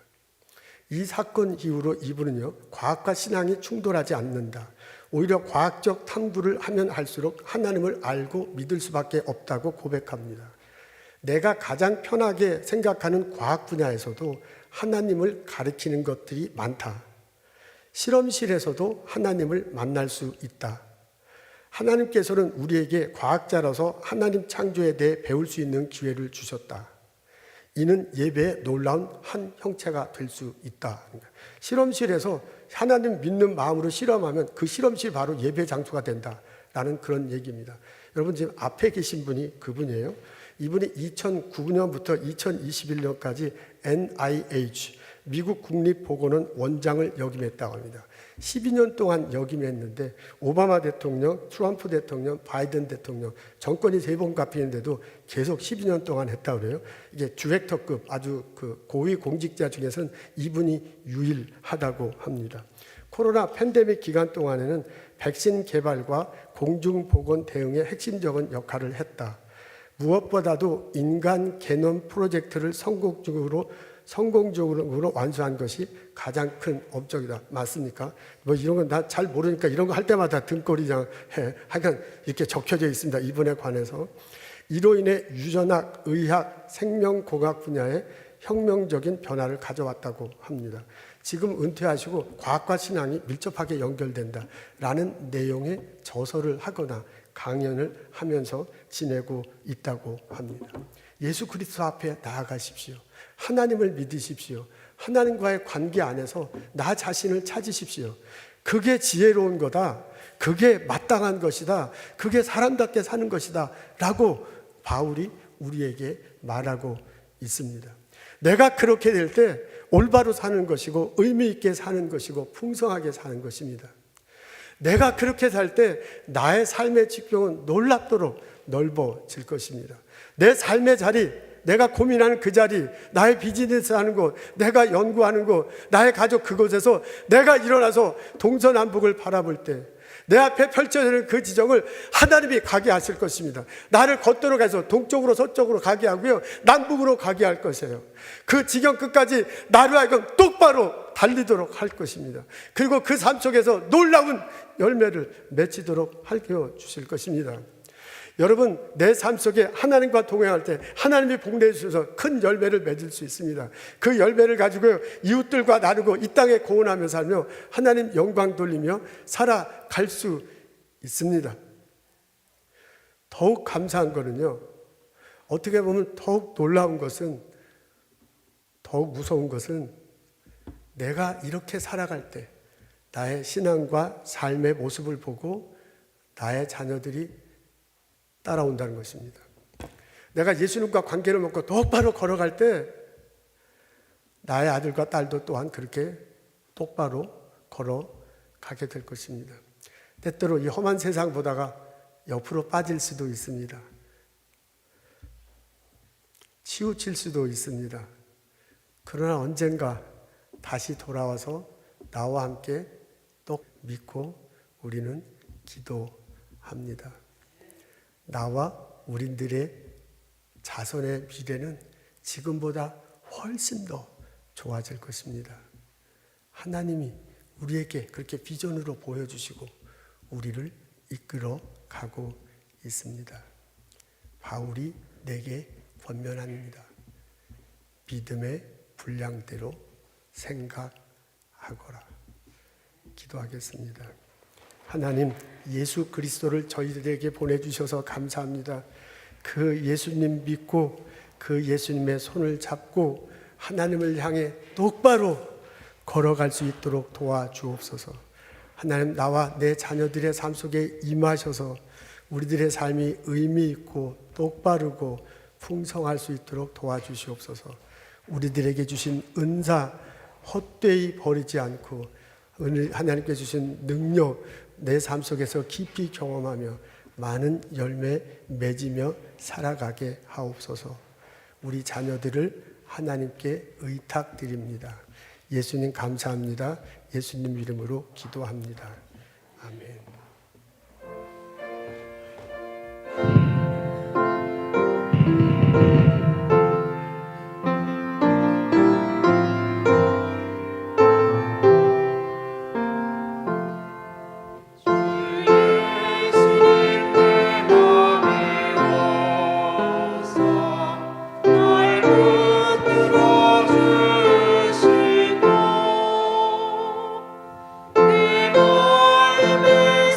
이 사건 이후로 이분은요, 과학과 신앙이 충돌하지 않는다. 오히려 과학적 탐구를 하면 할수록 하나님을 알고 믿을 수밖에 없다고 고백합니다. 내가 가장 편하게 생각하는 과학 분야에서도 하나님을 가리키는 것들이 많다. 실험실에서도 하나님을 만날 수 있다. 하나님께서는 우리에게 과학자라서 하나님 창조에 대해 배울 수 있는 기회를 주셨다. 이는 예배의 놀라운 한 형체가 될 수 있다. 실험실에서 하나님 믿는 마음으로 실험하면 그 실험실 바로 예배 장소가 된다라는 그런 얘기입니다. 여러분 지금 앞에 계신 분이 그분이에요. 이분이 2009년부터 2021년까지 NIH 미국 국립보건원 원장을 역임했다고 합니다. 12년 동안 역임했는데 오바마 대통령, 트럼프 대통령, 바이든 대통령 정권이 3번 바뀌는데도 계속 12년 동안 했다고 그래요. 이게 디렉터급 아주 고위 공직자 중에서는 이분이 유일하다고 합니다. 코로나 팬데믹 기간 동안에는 백신 개발과 공중보건 대응에 핵심적인 역할을 했다. 무엇보다도 인간 게놈 프로젝트를 성공적으로 완수한 것이 가장 큰 업적이다. 맞습니까? 이런 건 나 잘 모르니까 이런 거 할 때마다 등골이장 해. 하여간 이렇게 적혀져 있습니다. 이분에 관해서. 이로 인해 유전학, 의학, 생명공학 분야에 혁명적인 변화를 가져왔다고 합니다. 지금 은퇴하시고 과학과 신앙이 밀접하게 연결된다라는 내용의 저서를 하거나 강연을 하면서 지내고 있다고 합니다. 예수 그리스도 앞에 나아가십시오. 하나님을 믿으십시오. 하나님과의 관계 안에서 나 자신을 찾으십시오. 그게 지혜로운 거다. 그게 마땅한 것이다. 그게 사람답게 사는 것이다. 라고 바울이 우리에게 말하고 있습니다. 내가 그렇게 될 때 올바로 사는 것이고 의미 있게 사는 것이고 풍성하게 사는 것입니다. 내가 그렇게 살 때 나의 삶의 직경은 놀랍도록 넓어질 것입니다. 내 삶의 자리, 내가 고민하는 그 자리, 나의 비즈니스 하는 곳, 내가 연구하는 곳, 나의 가족 그곳에서 내가 일어나서 동서남북을 바라볼 때 내 앞에 펼쳐지는 그 지정을 하나님이 가게 하실 것입니다. 나를 걷도록 해서 동쪽으로 서쪽으로 가게 하고요, 남북으로 가게 할 것이에요. 그 지경 끝까지 나로 하여금 똑바로 달리도록 할 것입니다. 그리고 그 삶 속에서 놀라운 열매를 맺히도록 하여 주실 것입니다. 여러분, 내 삶 속에 하나님과 동행할 때 하나님이 복내해 주셔서 큰 열매를 맺을 수 있습니다. 그 열매를 가지고 이웃들과 나누고 이 땅에 고운하며 살며 하나님 영광 돌리며 살아갈 수 있습니다. 더욱 감사한 거는요, 어떻게 보면 더욱 놀라운 것은, 더욱 무서운 것은 내가 이렇게 살아갈 때 나의 신앙과 삶의 모습을 보고 나의 자녀들이 따라온다는 것입니다. 내가 예수님과 관계를 맺고 똑바로 걸어갈 때 나의 아들과 딸도 또한 그렇게 똑바로 걸어가게 될 것입니다. 때때로 이 험한 세상 보다가 옆으로 빠질 수도 있습니다. 치우칠 수도 있습니다. 그러나 언젠가 다시 돌아와서 나와 함께 또 믿고 우리는 기도합니다. 나와 우리들의 자손의 미래는 지금보다 훨씬 더 좋아질 것입니다. 하나님이 우리에게 그렇게 비전으로 보여주시고 우리를 이끌어 가고 있습니다. 바울이 내게 권면합니다. 믿음의 분량대로 생각하거라. 기도하겠습니다. 하나님, 예수 그리스도를 저희들에게 보내주셔서 감사합니다. 그 예수님 믿고 그 예수님의 손을 잡고 하나님을 향해 똑바로 걸어갈 수 있도록 도와주옵소서. 하나님, 나와 내 자녀들의 삶 속에 임하셔서 우리들의 삶이 의미 있고 똑바르고 풍성할 수 있도록 도와주시옵소서. 우리들에게 주신 은사 헛되이 버리지 않고 하나님께 주신 능력 내 삶 속에서 깊이 경험하며 많은 열매 맺으며 살아가게 하옵소서. 우리 자녀들을 하나님께 의탁드립니다. 예수님 감사합니다. 예수님 이름으로 기도합니다. 아멘. 내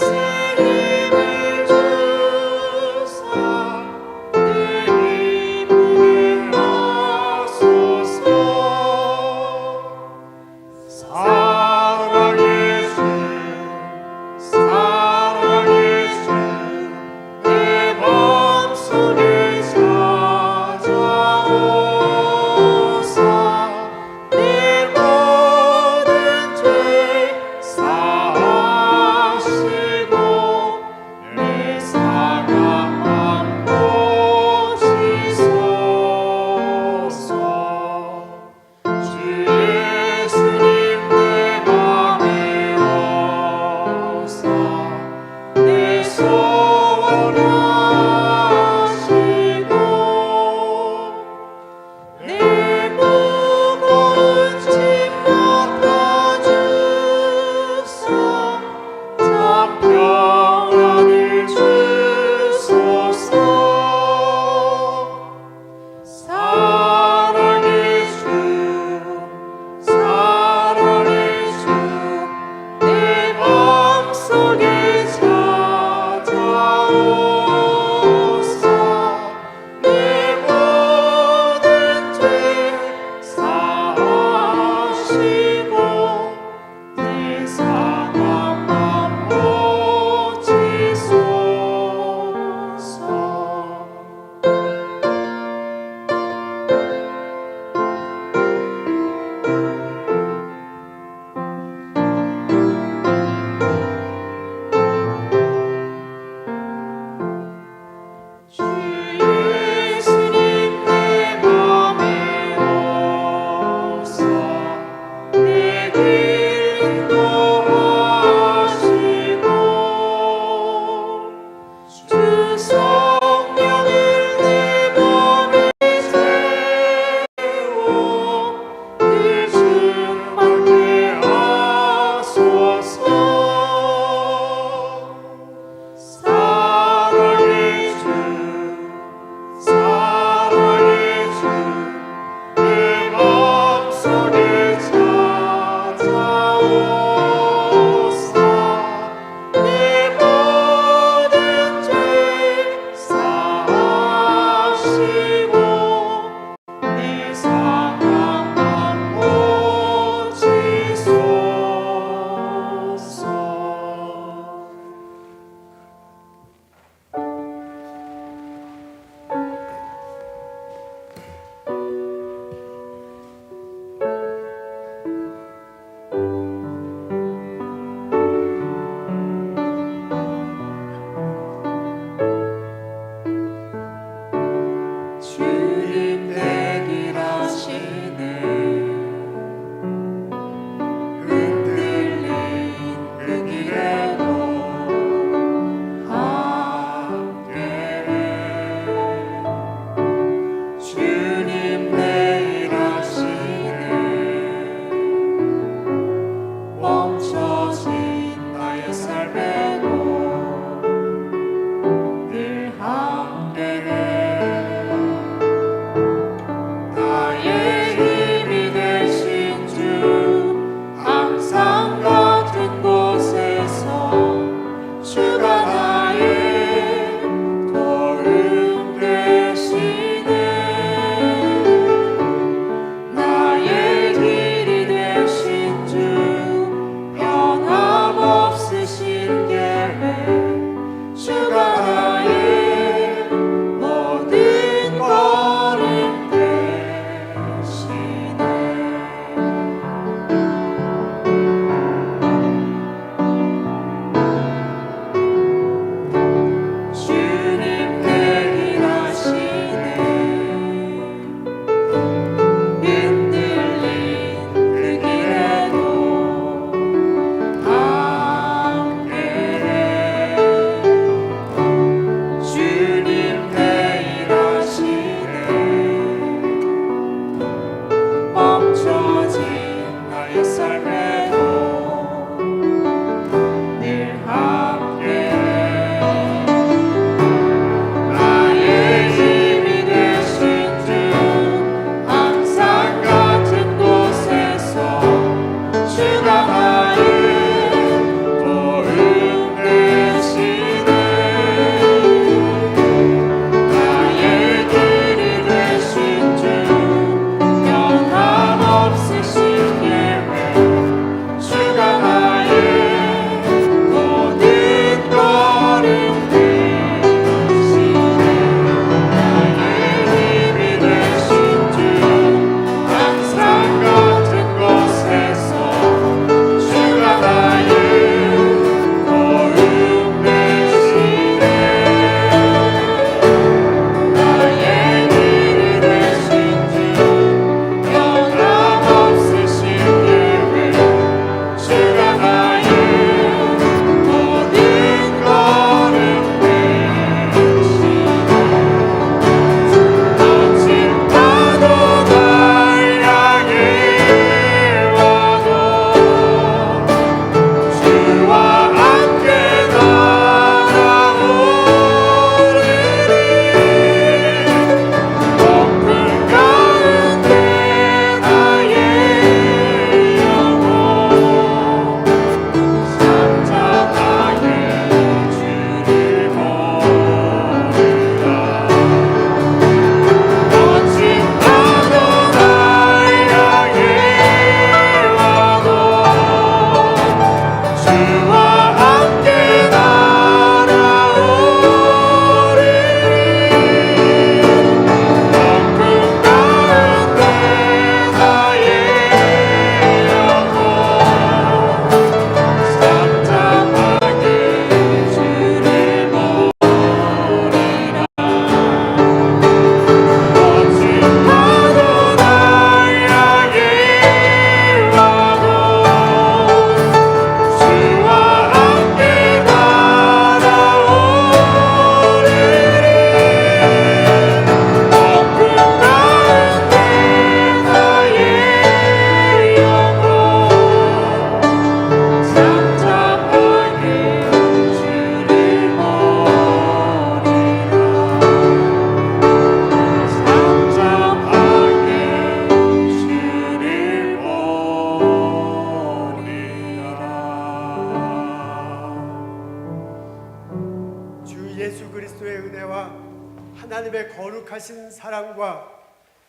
하나님의 거룩하신 사랑과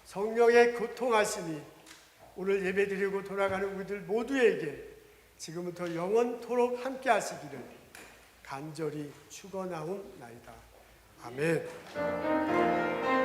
성령의 교통하심이 오늘 예배드리고 돌아가는 우리들 모두에게 지금부터 영원토록 함께 하시기를 간절히 축원하옵나이다. 아멘.